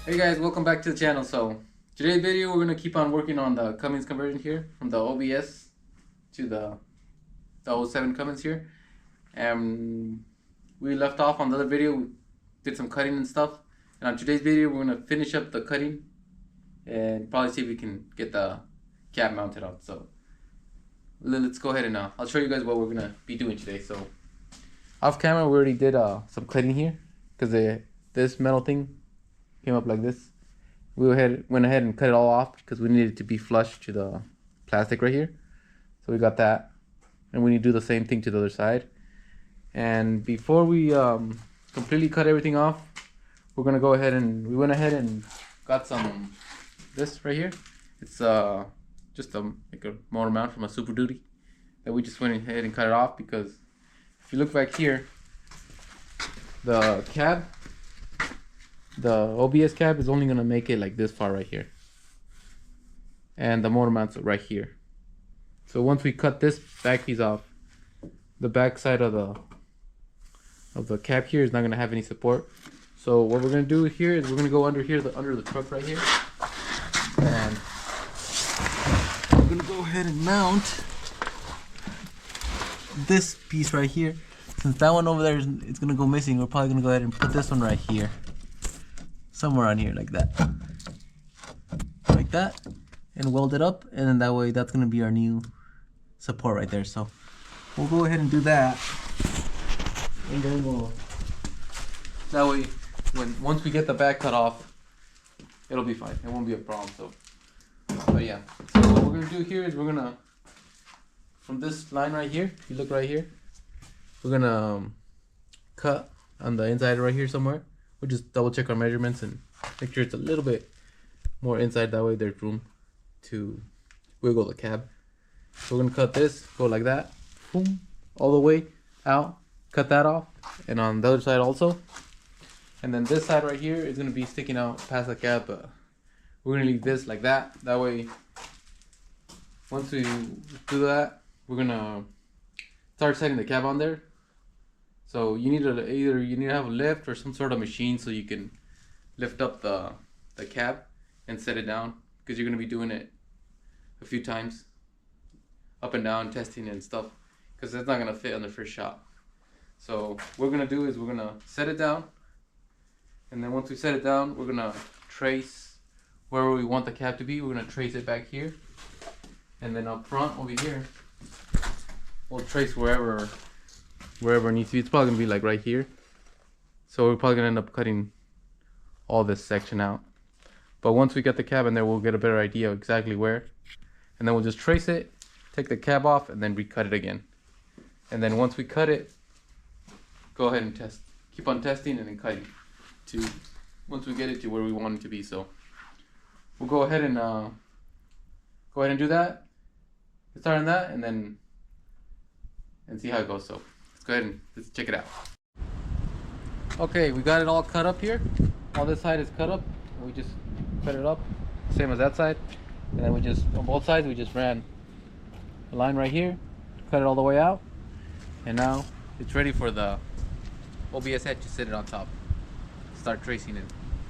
Hey guys, welcome back to the channel. So today's video we're gonna keep on working on the Cummins conversion here from the OBS to the O7 Cummins here. And we left off on the other video, we did some cutting and stuff. And on today's video we're gonna finish up the cutting and probably see if we can get the cab mounted up. So let's go ahead and I'll show you guys what we're gonna be doing today. So off camera we already did some cutting here because this metal thing came up like this. We went ahead and cut it all off because we needed it to be flush to the plastic right here. So we got that, and we need to do the same thing to the other side. And before we completely cut everything off, we're gonna go ahead and we went ahead and got some this right here. It's just like a motor mount from a Super Duty that we just went ahead and cut it off because if you look back here, the cab, the OBS cab is only gonna make it like this far right here, and the motor mounts right here. So once we cut this back piece off, the back side of the cab here is not gonna have any support. So what we're gonna do here is we're gonna go under here, under the truck right here, and we're gonna go ahead and mount this piece right here. Since that one over there it's gonna go missing, we're probably gonna go ahead and put this one right here. Somewhere on here like that, and weld it up, and then that way that's gonna be our new support right there. So we'll go ahead and do that, and then that way once we get the back cut off, it'll be fine. It won't be a problem. So but yeah, so what we're gonna do here is we're gonna, from this line right here, if you look right here, we're gonna cut on the inside right here somewhere. We'll just double check our measurements and make sure it's a little bit more inside, that way there's room to wiggle the cab. So we're gonna cut this, go like that, boom, all the way out, cut that off, and on the other side also. And then this side right here is gonna be sticking out past the cab, but we're gonna leave this like that. That way, once we do that, we're gonna start setting the cab on there. So you need to have a lift or some sort of machine so you can lift up the cab and set it down, because you're gonna be doing it a few times, up and down, testing and stuff, because it's not gonna fit on the first shot. So what we're gonna do is we're gonna set it down, and then once we set it down, we're gonna trace wherever we want the cab to be. We're gonna trace it back here, and then up front over here, we'll trace wherever it needs to be. It's probably gonna be like right here. So we're probably gonna end up cutting all this section out. But once we get the cab in there, we'll get a better idea of exactly where. And then we'll just trace it, take the cab off, and then recut it again. And then once we cut it, go ahead and test. Keep on testing and then cutting to once we get it to where we want it to be. So we'll go ahead and do that. Get started on that, and see how it goes. So let's go ahead and let's check it out. Okay, we got it all cut up here. All this side is cut up. We just cut it up, same as that side. And then we just, on both sides, we just ran a line right here, cut it all the way out. And now it's ready for the OBS head to sit it on top. Start tracing and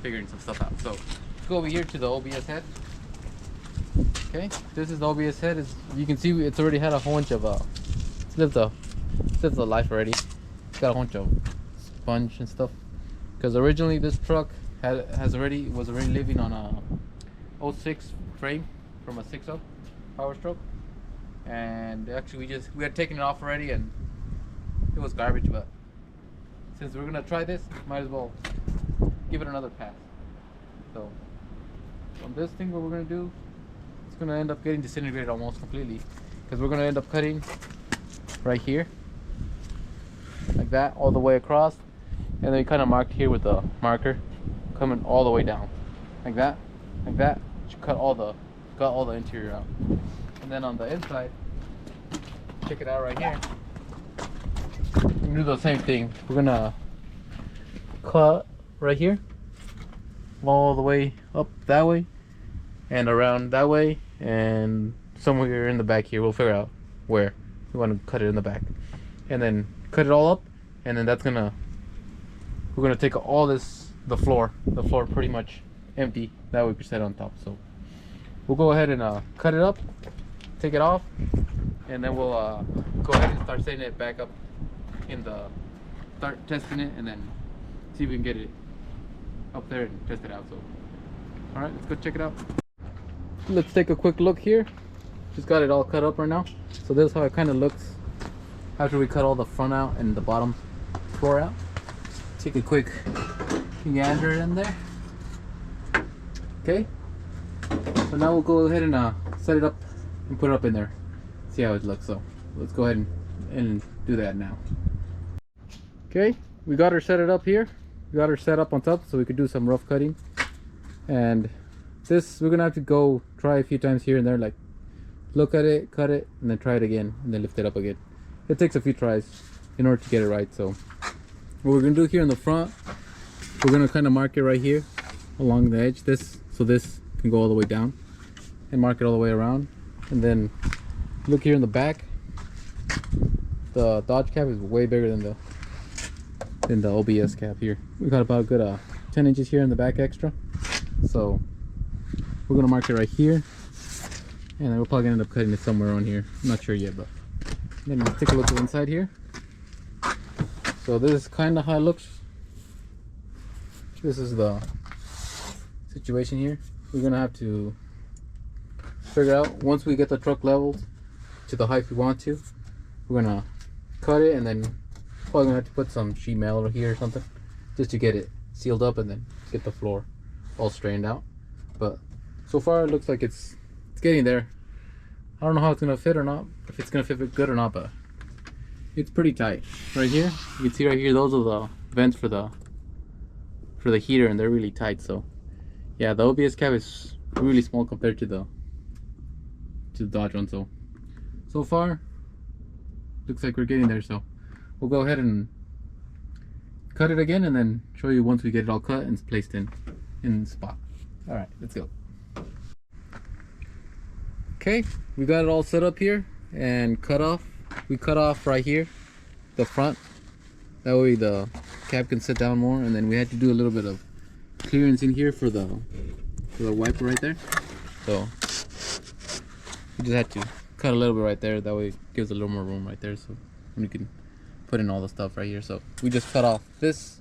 figuring some stuff out. So let's go over here to the OBS head. Okay, this is the OBS head. As you can see, it's already had a whole bunch of it's lived a life already. It's got a bunch of sponge and stuff, because originally this truck was already living on a 06 frame from a 6.0 Power Stroke, and actually we had taken it off already and it was garbage. But since we're gonna try this, might as well give it another pass. So on this thing, what we're gonna do, it's gonna end up getting disintegrated almost completely, because we're gonna end up cutting right here like that all the way across, and then we kind of marked here with the marker coming all the way down like that. You cut all the interior out. And then on the inside, check it out right here, we're gonna do the same thing. We're gonna cut right here all the way up that way and around that way, and somewhere in the back here we'll figure out where we want to cut it in the back, and then cut it all up. And then we're gonna take all this, the floor pretty much empty. That way we can set it on top. So we'll go ahead and cut it up, take it off, and then we'll go ahead and start setting it back up in the, start testing it, and then see if we can get it up there and test it out. So all right, let's go check it out. Let's take a quick look here. Just got it all cut up right now. So this is how it kind of looks after we cut all the front out and the bottom floor out. Take a quick gander in there. Okay, so now we'll go ahead and set it up and put it up in there, see how it looks. So let's go ahead and do that now. Okay, we got her set it up here. We got her set up on top so we could do some rough cutting. And this, we're gonna have to go try a few times here and there, like look at it, cut it, and then try it again, and then lift it up again. It takes a few tries in order to get it right. So what we're gonna do here in the front, we're gonna kind of mark it right here along the edge, this, so this can go all the way down, and mark it all the way around. And then look here in the back, the Dodge cap is way bigger than the OBS cap here. We got about a good 10 inches here in the back extra. So we're gonna mark it right here, and then we're probably gonna end up cutting it somewhere on here. I'm not sure yet, but then let's take a look at the inside here. So this is kind of how it looks. This is the situation here. We're gonna have to figure out, once we get the truck leveled to the height we want to, we're gonna cut it, and then probably gonna have to put some sheet metal over here or something just to get it sealed up, and then get the floor all straightened out. But so far it looks like it's getting there. I don't know how it's gonna fit or not, if it's gonna fit good or not, but it's pretty tight. Right here, you can see right here, those are the vents for the heater, and they're really tight. So yeah, the OBS cap is really small compared to the Dodge one. So far looks like we're getting there. So we'll go ahead and cut it again, and then show you once we get it all cut and placed in the spot. All right, let's go. Okay, we got it all set up here and cut off. We cut off right here the front, that way the cap can sit down more. And then we had to do a little bit of clearance in here for the wiper right there. So we just had to cut a little bit right there, that way it gives a little more room right there, so we can put in all the stuff right here. So we just cut off this,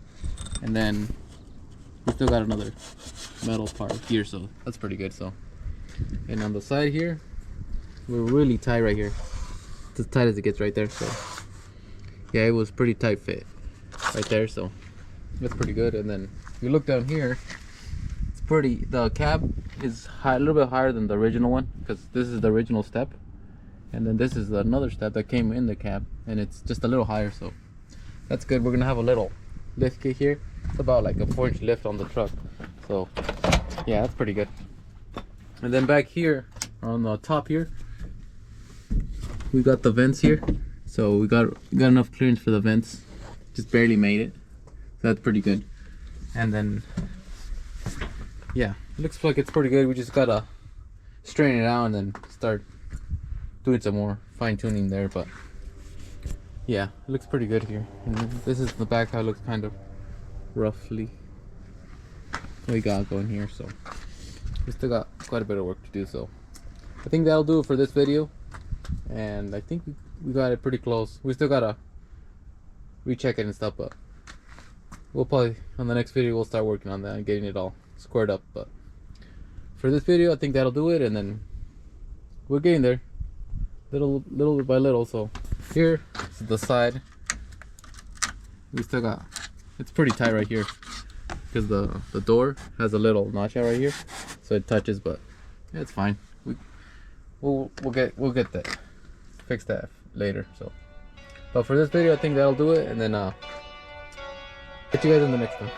and then we still got another metal part here, so that's pretty good. So, and on the side here, we're really tight right here. It's as tight as it gets right there. So yeah, it was pretty tight fit right there, so that's pretty good. And then if you look down here, it's pretty, the cab is high, a little bit higher than the original one, because this is the original step, and then this is another step that came in the cab, and it's just a little higher, so that's good. We're gonna have a little lift kit here. It's about like a 4-inch lift on the truck, so yeah, that's pretty good. And then back here on the top here, we got the vents here, so we got enough clearance for the vents, just barely made it, so that's pretty good. And then yeah, it looks like it's pretty good. We just gotta straighten it out and then start doing some more fine-tuning there, but yeah, it looks pretty good here. And this is the back, how it looks kind of roughly we got going here. So we still got quite a bit of work to do, so I think that'll do it for this video. And I think we got it pretty close. We still gotta recheck it and stuff, but we'll probably, on the next video, we'll start working on that and getting it all squared up. But for this video, I think that'll do it, and then we're getting there little bit by little. So here is the side. We still got, it's pretty tight right here because the door has a little notch out right here, so it touches, but yeah, it's fine. We'll get that, fix that later. So but for this video, I think that'll do it, and then catch you guys in the next one.